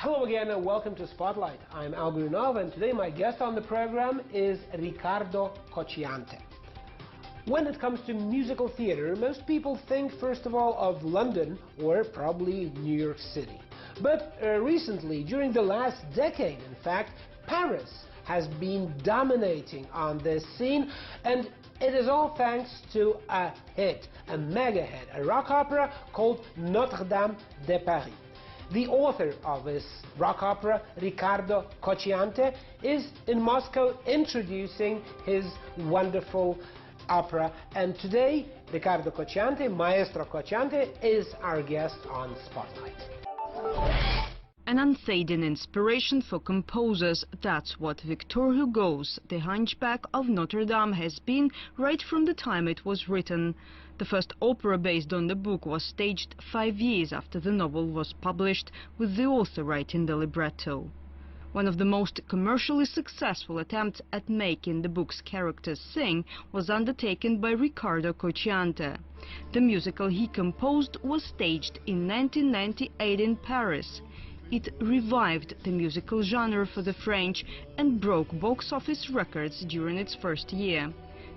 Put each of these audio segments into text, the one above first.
Hello again and welcome to Spotlight. I'm Al Grunov and today my guest on the program is Riccardo Cocciante. When it comes to musical theater, most people think first of all of London or probably New York City. But recently, during the last decade in fact, Paris has been dominating on this scene, and it is all thanks to a hit, a mega hit, a rock opera called Notre Dame de Paris. The author of this rock opera, Riccardo Cocciante, is in Moscow introducing his wonderful opera, and today Riccardo Cocciante, Maestro Cocciante, is our guest on Spotlight. An unfading inspiration for composers, that's what Victor Hugo's The Hunchback of Notre Dame has been right from the time it was written. The first opera based on the book was staged 5 years after the novel was published, with the author writing the libretto. One of the most commercially successful attempts at making the book's characters sing was undertaken by Riccardo Cocciante. The musical he composed was staged in 1998 in Paris. It revived the musical genre for the French and broke box office records during its first year.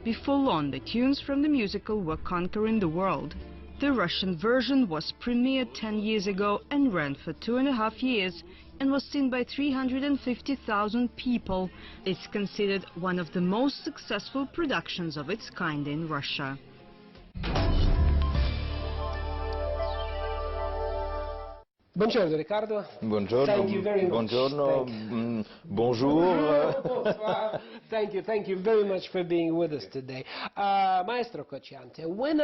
Before long, the tunes from the musical were conquering the world. The Russian version was premiered 10 years ago and ran for 2.5 years and was seen by 350,000 people. It's considered one of the most successful productions of its kind in Russia. Buongiorno, Riccardo. Buongiorno. Thank you very much. Buongiorno. Bonjour. Bonsoir. Thank you very much for being with us today. Maestro Cocciante, when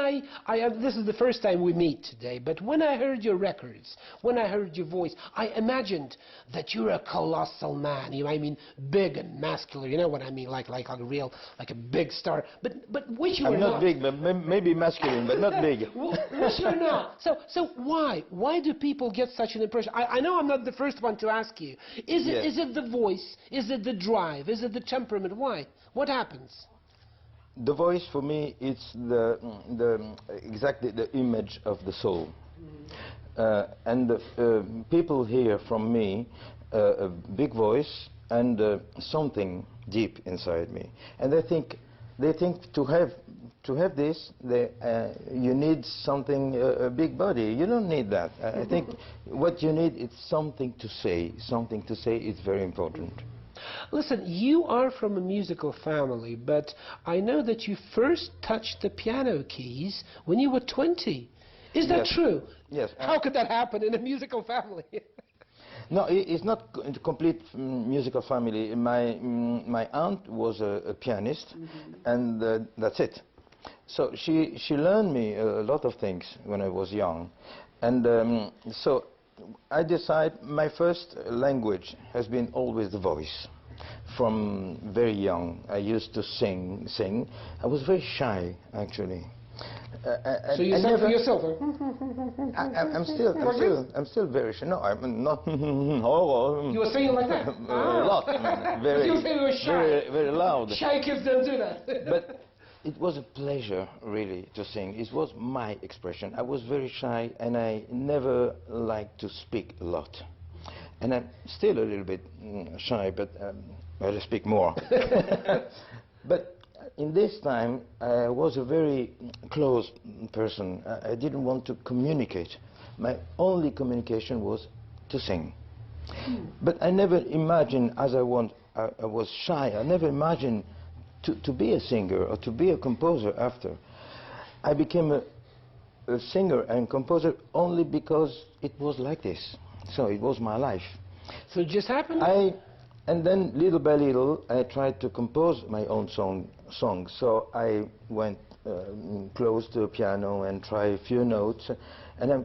this is the first time we meet today, but when I heard your records, when I heard your voice, I imagined that you're a colossal man. I mean, big and muscular. You know what I mean? Like a big star. But which you are not. I'm not big, but maybe masculine, but not big. Which you're not. So why? Why do people get such an impression? I know I'm not the first one to ask you. Is it the voice? Is it the drive? Is it the temperament? Why? What happens? The voice for me is exactly the image of the soul. And people hear from me a big voice and something deep inside me. And they think to have this, you need something, a big body. You don't need that. I think what you need is something to say. Something to say is very important. Listen, you are from a musical family, but I know that you first touched the piano keys when you were 20. Is that true? Yes. How could that happen in a musical family? No, it's not a complete musical family. My aunt was a pianist, and that's it. So she learned me a lot of things when I was young, and so I decided my first language has been always the voice. From very young, I used to sing. I was very shy, actually. So you sang for yourself? I'm still very shy. No, I'm not. You were singing like that? A lot. Very, you say you were shy. Very loud. Shy kids don't do that. But it was a pleasure, really, to sing. It was my expression. I was very shy, and I never liked to speak a lot. And I'm still a little bit shy, but I'll speak more. But in this time, I was a very close person. I didn't want to communicate. My only communication was to sing. But I never imagined, as I was shy, I never imagined to be a singer or to be a composer after. I became a singer and composer only because it was like this. So it was my life. So it just happened? And then little by little I tried to compose my own songs. So I went close to a piano and tried a few notes. And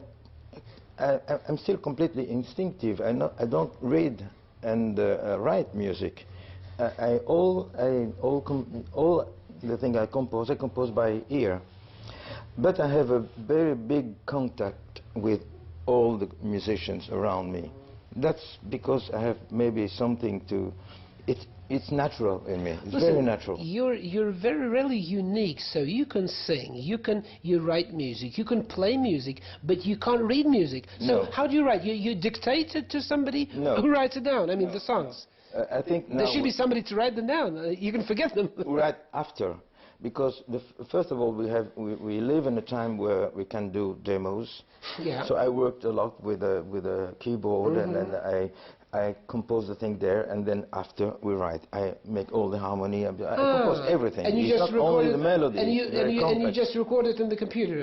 I'm still completely instinctive. I don't read and write music. All the things I compose by ear. But I have a very big contact with all the musicians around me. That's because I have maybe something to it's natural in me. It's Listen, very natural. You're very really unique. So you can sing, you write music, you can play music, but you can't read music. So No. how do you write? You dictate it to somebody No. who writes it down. I mean, the songs. I think now There should be somebody to write them down. You can forget them. right after, because first of all we live in a time where we can do demos. Yeah. So I worked a lot with a keyboard, and then I compose the thing there, and then after we write, I make all the harmony. I compose everything. And you it's just not record only it, the melody. and it's very you just complex. record it in the computer,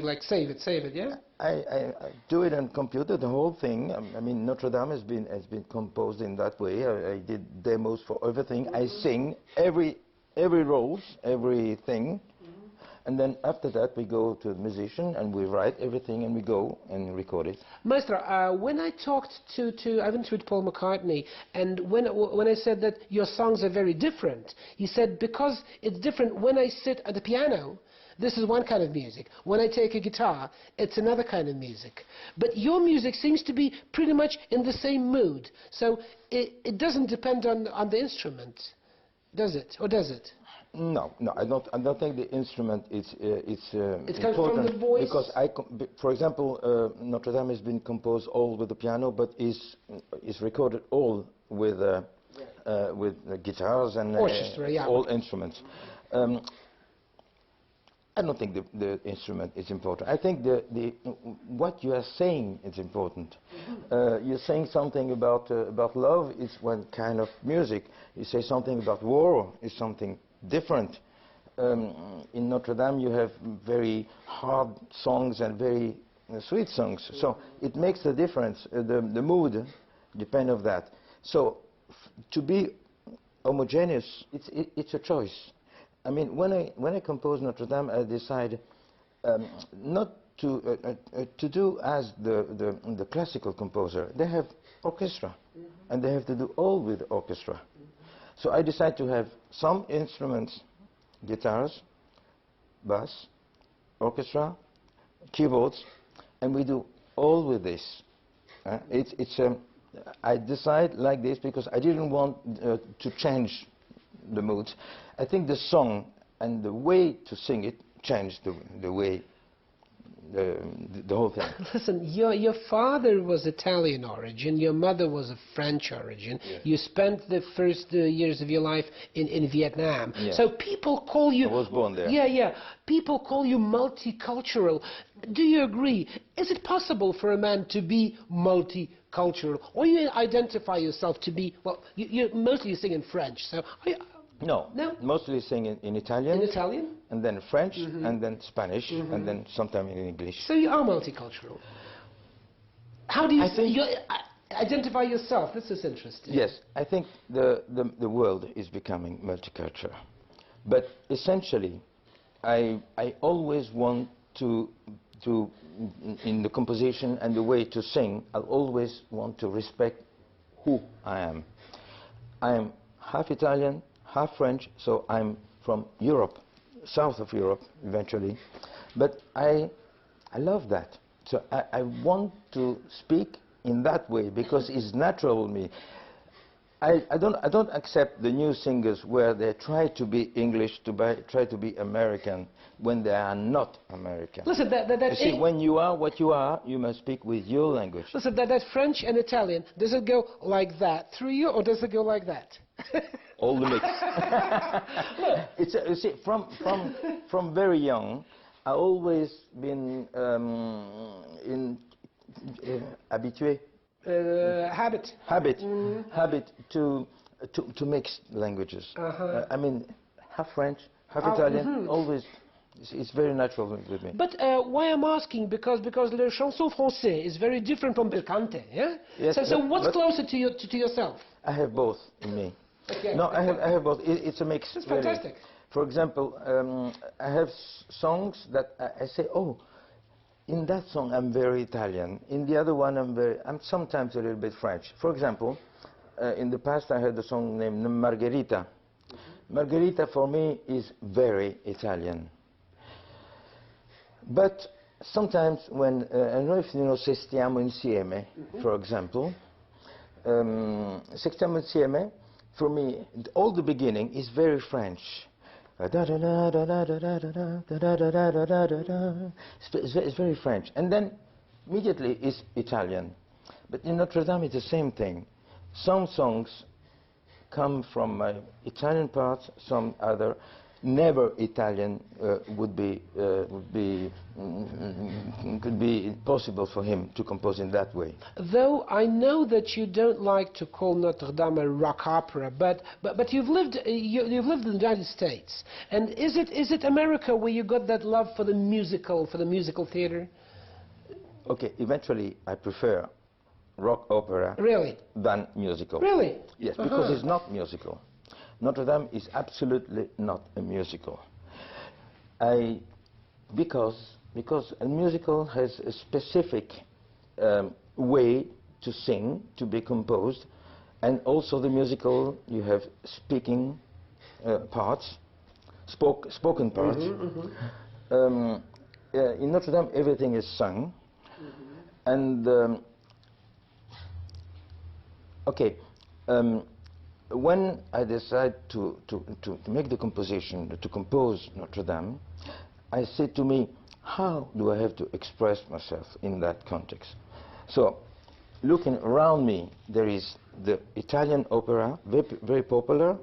like save it, yeah. I do it on computer, the whole thing. I mean, Notre Dame has been composed in that way. I did demos for everything. I sing every roles, everything. And then after that, we go to the musician and we write everything and we go and record it. Maestro, when I talked I went with Paul McCartney, and when I said that your songs are very different, he said because it's different. When I sit at the piano, this is one kind of music. When I take a guitar, it's another kind of music. But your music seems to be pretty much in the same mood. So it doesn't depend on the instrument, does it? Or does it? No, I don't think the instrument is It comes important, from the voice? because for example, Notre Dame has been composed all with the piano, but is recorded all with guitars and Orchestra, yeah. all instruments. I don't think the instrument is important. I think what you are saying is important. You're saying something about love is one kind of music. You say something about war is something different. In Notre Dame you have very hard songs and very sweet songs. So it makes a difference. The mood depends on that. So to be homogeneous, it's a choice. I mean, when I compose Notre Dame, I decide not to do as the classical composer. They have orchestra, and they have to do all with orchestra. So I decide to have some instruments, guitars, bass, orchestra, keyboards, and we do all with this. I decide like this because I didn't want to change the mood. I think the song and the way to sing it changed the way, the whole thing. Listen, your father was Italian origin, your mother was of French origin. Yeah. You spent the first years of your life in Vietnam. Yeah. So people call you... I was born there. Yeah. People call you multicultural. Do you agree? Is it possible for a man to be multicultural? Or you identify yourself to be... Well, you mostly sing in French, so... No, mostly sing in Italian. In Italian? And then French, and then Spanish, and then sometimes in English. So you are multicultural. How do you identify yourself? This is interesting. Yes, I think the world is becoming multicultural. But essentially, I always want to, in the composition and the way to sing, I always want to respect who I am. I am half Italian, half French, so I'm from Europe, south of Europe eventually, but I love that. So I want to speak in that way because it's natural to me. I don't accept the new singers where they try to be English, try to be American when they are not American. Listen, you see, when you are what you are, you must speak with your language. Listen, that French and Italian, does it go like that through you, or does it go like that? All the mix. You see, from very young, I always been habitué. Habit to mix languages. I mean, half French, half Italian. Always, it's very natural with me. But why I'm asking, because le chanson français is very different from bel canto, yeah? Yes, so what's closer to yourself? I have both in me. Okay. No, I have both. It's a mix. That's fantastic. For example, I have songs that I say, oh, in that song I'm very Italian. In the other one I'm sometimes a little bit French. For example, in the past I had a song named Margherita. Margherita for me is very Italian. But sometimes when, I don't know if you know Se stiamo insieme, for example. Se stiamo insieme, for me, all the beginning is very French. It's very French. And then immediately it's Italian. But in Notre Dame it's the same thing. Some songs come from my Italian parts, some other. Never Italian could be possible for him to compose in that way. Though I know that you don't like to call Notre Dame a rock opera, but you've lived in the United States, and is it America where you got that love for the musical theater? Okay, eventually I prefer rock opera than musical. Really? Yes, because it's not musical. Notre Dame is absolutely not a musical. Because a musical has a specific way to sing, to be composed, and also the musical you have speaking parts, spoken parts. In Notre Dame everything is sung, and okay. When I decided to make the composition, to compose Notre Dame, I said to me, how do I have to express myself in that context? So, looking around me, there is the Italian opera, very popular,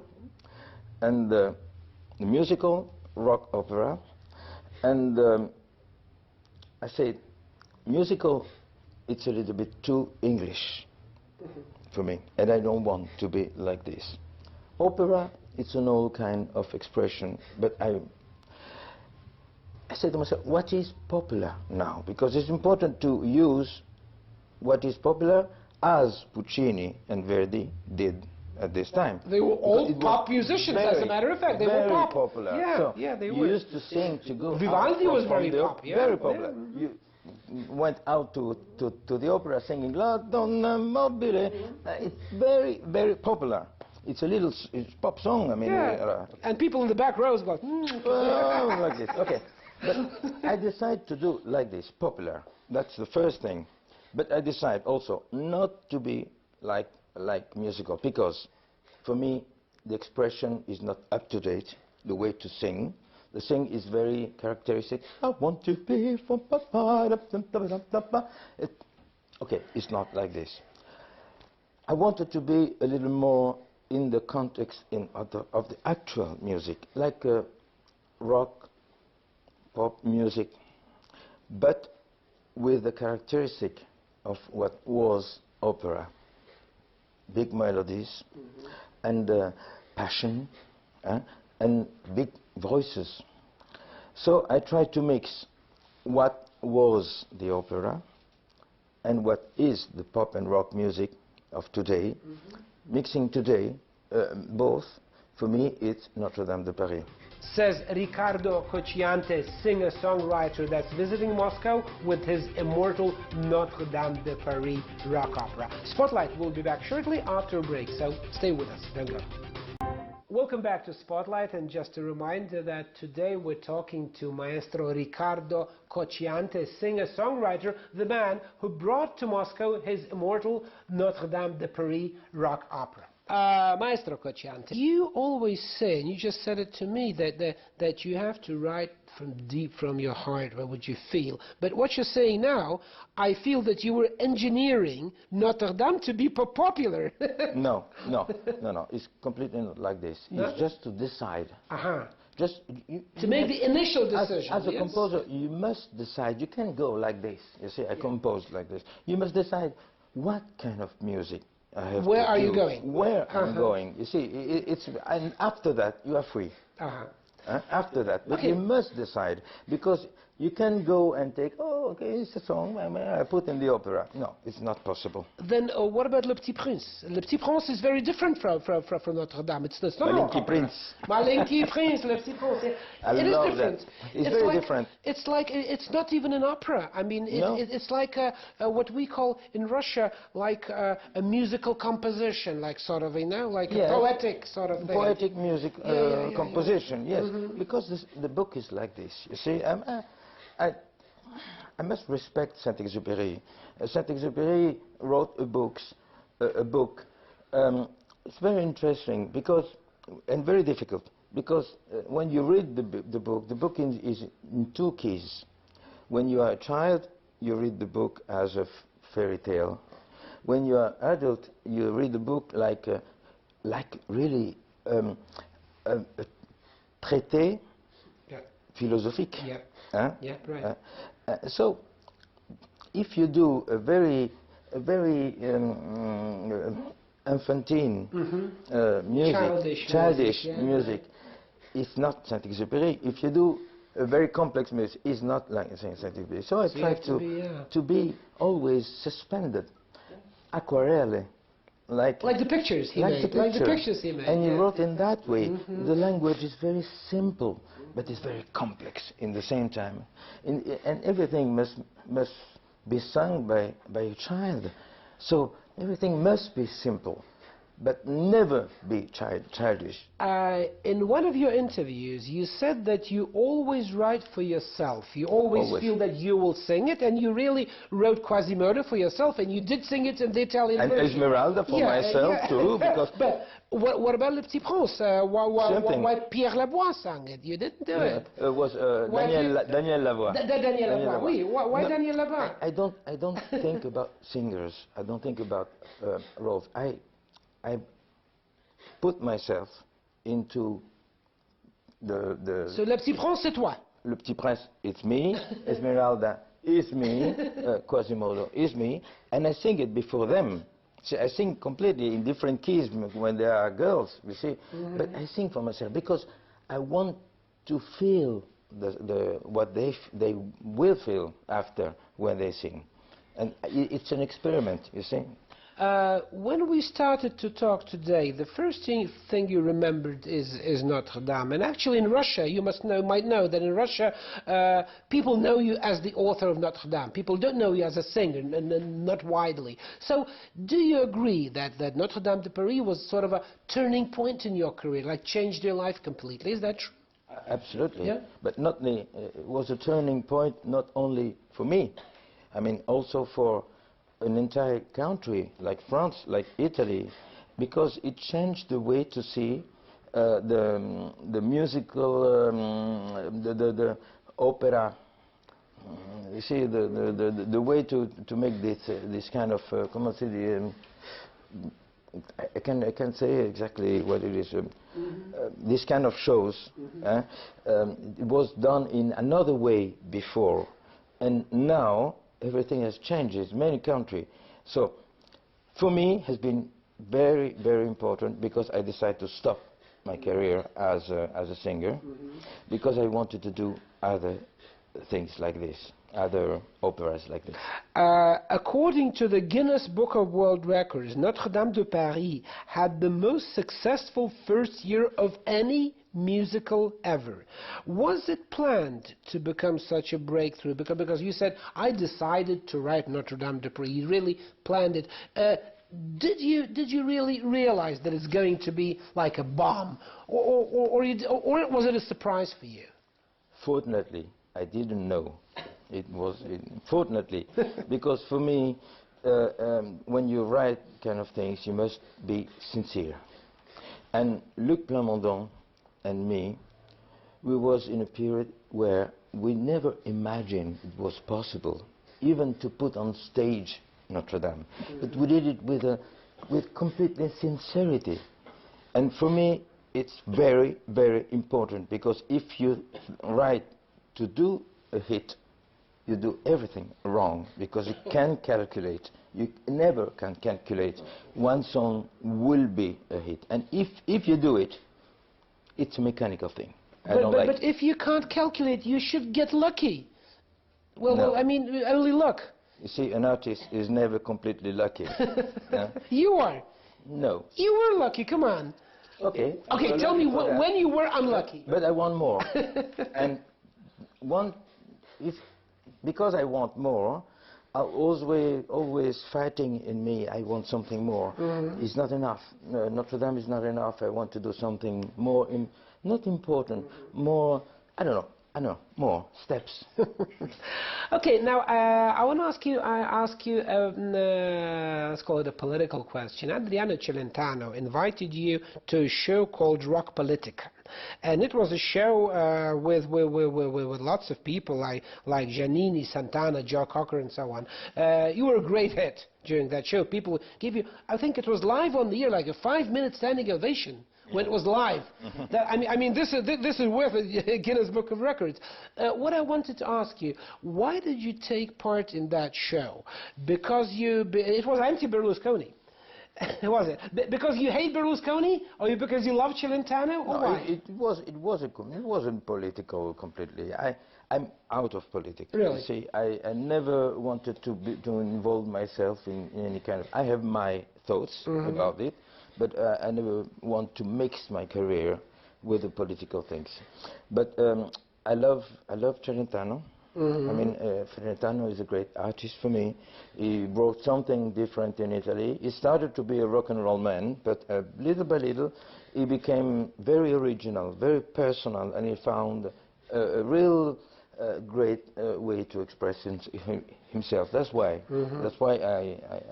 and the musical rock opera, and I said, musical, it's a little bit too English for me, and I don't want to be like this. Opera, it's an old kind of expression, but I said to myself, what is popular now? Because it's important to use what is popular, as Puccini and Verdi did at this time. They were all pop musicians, as a matter of fact. They were pop. Popular. Yeah, so yeah, they were. You used to sing to go. Vivaldi was very pop. Yeah. Very popular. You went out to the opera singing La Donna Mobile. It's very, very popular. It's a little pop song. I mean, and people in the back rows go. Oh, like this. Okay, but I decided to do like this, popular. That's the first thing. But I decided also not to be like musical, because for me the expression is not up to date. The way to sing. The sing is very characteristic. I want to be from Papa. Okay, it's not like this. I wanted to be a little more in the context of the actual music, like rock, pop music, but with the characteristic of what was opera. Big melodies and passion and big voices. So I tried to mix what was the opera and what is the pop and rock music of today. Mixing today both, for me it's Notre Dame de Paris. Says Riccardo Cocciante, singer-songwriter that's visiting Moscow with his immortal Notre Dame de Paris rock opera. Spotlight will be back shortly after a break, so stay with us, don't go. Welcome back to Spotlight, and just a reminder that today we're talking to Maestro Riccardo Cocciante, singer-songwriter, the man who brought to Moscow his immortal Notre Dame de Paris rock opera. Maestro Cocciante, you always say, and you just said it to me, that you have to write from deep from your heart what you feel. But what you're saying now, I feel that you were engineering Notre Dame to be popular. No. It's completely not like this. No? It's just to decide. Just to make the initial decision. As a composer, you must decide. You can't go like this. You see, I compose like this. You must decide what kind of music I have. Where are you going? Where I'm going. You see, and after that you are free. After that, but you must decide, because you can go and take, oh, okay, it's a song I put in the opera. No, it's not possible. Then what about Le Petit Prince? Le Petit Prince is very different from Notre Dame. It's not Malinky Prince. Malinky Prince, Le Petit Prince. It is different. It's very different. It's like, it's not even an opera. I mean, it's like what we call in Russia, like a musical composition, like sort of, like a poetic sort of thing. Poetic music composition, yes. Because the book is like this, you see. I must respect Saint-Exupéry. Saint-Exupéry wrote a book It's very interesting because, and very difficult, because when you read the book is in two keys. When you are a child, you read the book as a fairy tale. When you are adult, you read the book like really a traité philosophique. Yeah. Hein? Yeah, right. So, if you do a very infantine music, childish music, it's not Saint-Exupéry. If you do a very complex music, it's not like Saint-Exupéry. So I try to be always suspended, aquarelle, like the pictures he made. Like the pictures he made. And he wrote in that way. The language is very simple, but it's very complex in the same time. And everything must be sung by a child. So everything must be simple, but never be childish. In one of your interviews, you said that you always write for yourself. You always feel that you will sing it, and you really wrote Quasimodo for yourself, and you did sing it in the Italian version. And Esmeralda for myself too, because... But what about Le Petit Prince? Why Pierre Lavoie sang it? You didn't do it. It was Daniel Lavoie. Daniel Lavoie, oui. Why no, Daniel Lavoie? I don't think about singers. I don't think about roles. I put myself into the... So Le Petit Prince, c'est toi? Le Petit Prince, it's me. Esmeralda is me. Quasimodo is me. And I sing it before them. See, I sing completely in different keys when they are girls, you see. But I sing for myself because I want to feel what they will feel after when they sing. And it's an experiment, you see. When we started to talk today, the first thing you remembered is Notre Dame. And actually in Russia, you might know that in Russia, people know you as the author of Notre Dame. People don't know you as a singer, and not widely. So do you agree that Notre Dame de Paris was sort of a turning point in your career, like changed your life completely? Is that true? Absolutely. Yeah? But it was a turning point not only for me, I mean also for an entire country like France, like Italy, because it changed the way to see the musical, the opera. You see, the way to make this kind of comment say I can't say exactly what it is. This kind of shows, it was done in another way before, and now everything has changed in many countries. So for me it has been very, very important because I decided to stop my career as a singer because I wanted to do other things like this, other operas like this. According to the Guinness Book of World Records, Notre Dame de Paris had the most successful first year of any musical ever. Was it planned to become such a breakthrough? Because you said, I decided to write Notre Dame de Paris. You really planned it. Did you really realize that it's going to be like a bomb? Or was it a surprise for you? Fortunately, I didn't know. It was, fortunately, because for me, when you write kind of things, you must be sincere. And Luc Plamondon and me, we was in a period where we never imagined it was possible, even to put on stage Notre Dame. But we did it with complete sincerity. And for me, it's very, very important, because if you write to do a hit, you do everything wrong, because you can't calculate. You never can calculate one song will be a hit. And if you do it, it's a mechanical thing. But if you can't calculate, you should get lucky. Well, I mean, only luck. You see, an artist is never completely lucky. Yeah? You are. No. You were lucky, come on. Okay. Okay, tell me when you were unlucky. But I want more. And because I want more, I'm always fighting in me, I want something more. It's not enough. Notre Dame is not enough. I want to do something more, not important, more, I don't know, I know, more steps. Okay, now I want to ask you, let's call it a political question. Adriano Celentano invited you to a show called Rock Politica, and it was a show with lots of people like Giannini, Santana, Joe Cocker, and so on. You were a great hit during that show. People give you, I think it was live on the air, like a 5-minute standing ovation. When it was live. I mean, this is worth a Guinness Book of Records. What I wanted to ask you, why did you take part in that show? Because it was anti-Berlusconi. Was it? Because you hate Berlusconi, or because you love Celentano, or why? It wasn't political completely. I'm out of politics. Really? You see, I never wanted to involve myself in any kind of... I have my thoughts about it, but I never want to mix my career with the political things. But I love Celentano. I mean, Celentano is a great artist for me. He brought something different in Italy. He started to be a rock and roll man, but little by little, he became very original, very personal, and he found a real great way to express himself. That's why. That's why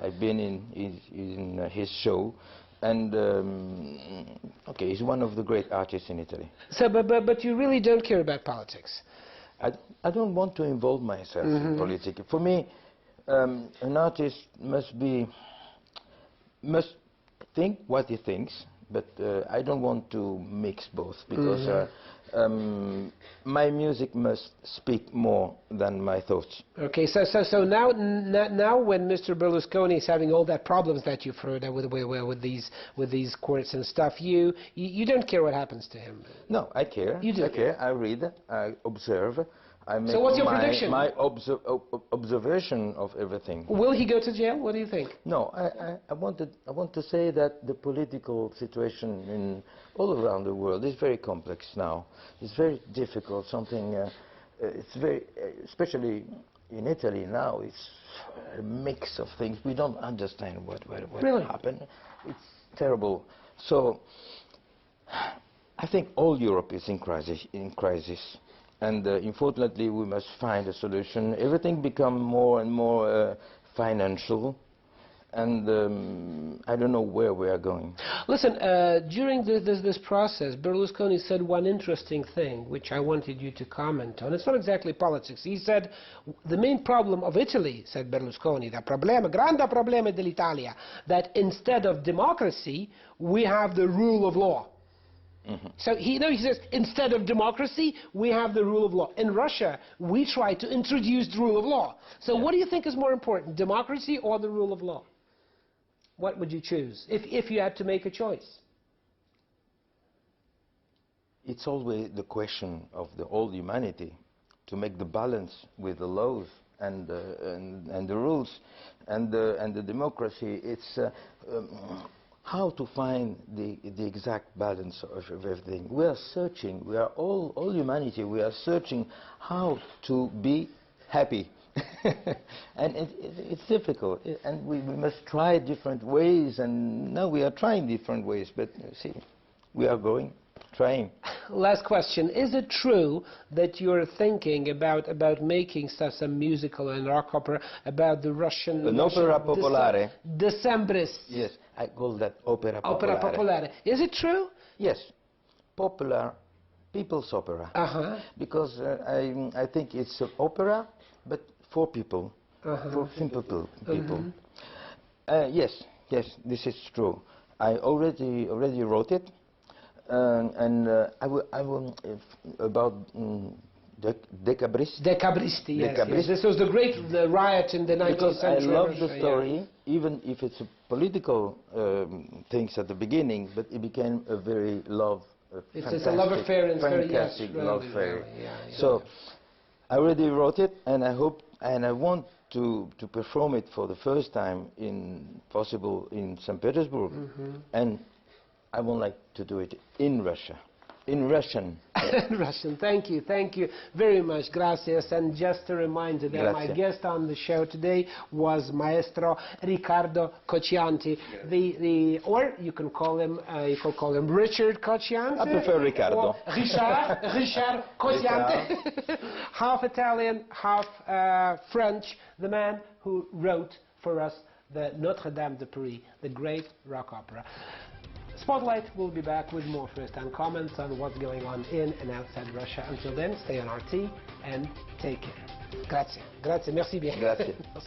I've been in his show. And okay, he's one of the great artists in Italy. So, but you really don't care about politics? I don't want to involve myself in politics. For me, an artist must think what he thinks, but I don't want to mix both, because my music must speak more than my thoughts. Okay, so now when Mr. Berlusconi is having all that problems that you've heard with these courts and stuff, you don't care what happens to him? No, I care. You do? I care. I read. I observe. I make so what's your prediction? My observation of everything. Will he go to jail? What do you think? No, I want to say that the political situation all around the world is very complex now. It's very difficult. It's very, especially in Italy now, it's a mix of things. We don't understand what really happened. It's terrible. So I think all Europe is in crisis. And unfortunately, we must find a solution. Everything becomes more and more financial, and I don't know where we are going. Listen, during this process, Berlusconi said one interesting thing, which I wanted you to comment on. It's not exactly politics. He said, the main problem of Italy, said Berlusconi, grande problema dell'Italia, that instead of democracy, we have the rule of law. So he says, instead of democracy, we have the rule of law. In Russia, we try to introduce the rule of law. So what do you think is more important, democracy or the rule of law? What would you choose, if you had to make a choice? It's always the question of the whole humanity, to make the balance with the laws and the rules and the democracy. It's how to find the exact balance of everything. We are searching, we are all humanity, we are searching how to be happy. And it's difficult, and we must try different ways, and now we are trying different ways, but see, we are trying. Last question, is it true that you're thinking about making some musical and rock opera about the Russian... An opera popolare. Decembris. Yes, I call that opera popolare. Opera popolare. Is it true? Yes, popular, people's opera. Because I think it's an opera, but for people, for simple people. Yes, this is true. I already wrote it. And I will about Decabristi. Decabristi, yes. This was the great riot in the 19th century. Because I love the story, even if it's a political things at the beginning, but it became a very it's a love affair, and fantastic love affair. So I already wrote it, and I hope, and I want to perform it for the first time, possible in St. Petersburg, and I would like to do it in Russia. In Russian. Russian, thank you very much, gracias. And just a reminder that my guest on the show today was Maestro Riccardo Cocciante, or you can call him Richard Cocciante. I prefer Riccardo. Richard Cocciante, half Italian, half French, the man who wrote for us the Notre Dame de Paris, the great rock opera. Spotlight will be back with more first-hand comments on what's going on in and outside Russia. Until then, stay on RT and take care. Grazie. Grazie. Merci bien. Grazie. Merci.